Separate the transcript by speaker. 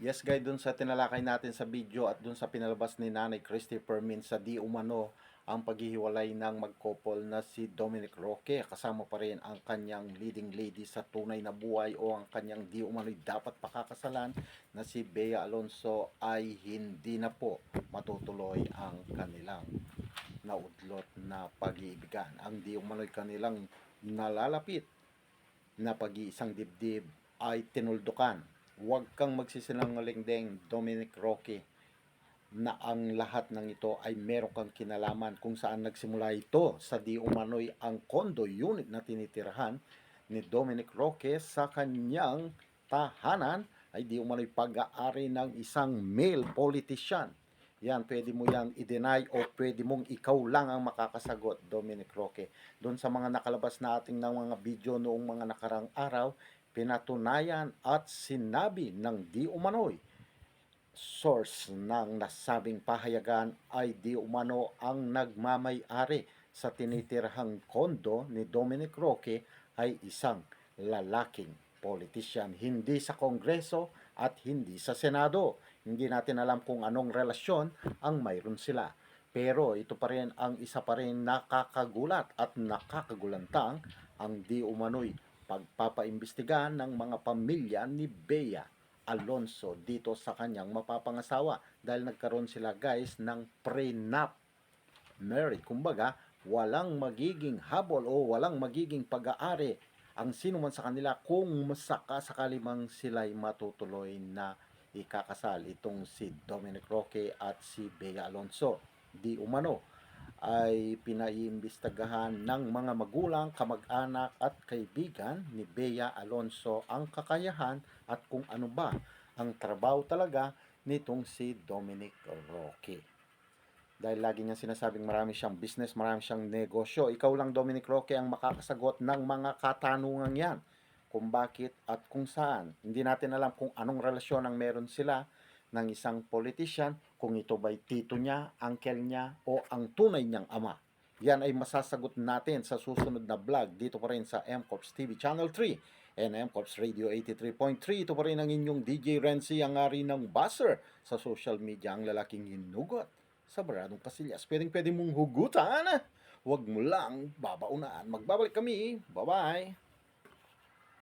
Speaker 1: Yes guys, dun sa tinalakay natin sa video at dun sa pinalabas ni Nanay Christopher Min sa di umano ang paghihiwalay ng magkopol na si Dominic Roque, kasama pa rin ang kanyang leading lady sa tunay na buhay o ang kanyang di umano'y dapat pakakasalan na si Bea Alonso, ay hindi na po matutuloy ang kanilang naudlot na pag-iibigan. Ang di umano'y kanilang nalalapit na pag-iisang dibdib ay tinuldukan. Huwag kang magsisinungaling ding Dominic Roque na ang lahat ng ito ay meron kang kinalaman kung saan nagsimula ito sa di umano'y ang condo unit na tinitirahan ni Dominic Roque sa kanyang tahanan ay di umano'y pag-aari ng isang male politician. Yan, pwede mo yang i-deny o pwede mong ikaw lang ang makakasagot, Dominic Roque. Doon sa mga nakalabas na ating ng mga video noong mga nakarang araw, pinatunayan at sinabi ng di umano'y source ng nasabing pahayagan ay di umano ang nagmamay-ari sa tinitirhang kondo ni Dominic Roque ay isang lalaking politician, hindi sa Kongreso at hindi sa Senado. Hindi natin alam kung anong relasyon ang mayroon sila. Pero ito pa rin ang isa pa rin nakakagulat at nakakagulantang ang di umano'y pagpapaimbestigahan ng mga pamilya ni Bea Alonso dito sa kanyang mapapangasawa dahil nagkaroon sila guys ng prenup marriage. Kumbaga, walang magiging habol o walang magiging pag-aari ang sino man sa kanila kung sakali mang sila'y matutuloy na ikakasal, itong si Dominic Roque at si Bea Alonso. Di umano ay pinaiimbestagahan ng mga magulang, kamag-anak at kaibigan ni Bea Alonso ang kakayahan at kung ano ba ang trabaho talaga nitong si Dominic Roque. Dahil lagi niyang sinasabing marami siyang business, marami siyang negosyo. Ikaw lang, Dominic Roque, ang makakasagot ng mga katanungan yan. Kung bakit at kung saan. Hindi natin alam kung anong relasyon ang meron sila ng isang politician, kung ito ba'y tito niya, uncle niya, o ang tunay niyang ama. Yan ay masasagot natin sa susunod na vlog dito pa rin sa MCOPS TV Channel 3 and MCOPS Radio 83.3. Ito pa rin ang inyong DJ Renzi, ang ari ng buzzer sa social media, ang lalaking hinugot sa Baradong Casillas. Pwedeng mong hugutan. Huwag mo lang babaunan. Magbabalik kami. Bye-bye.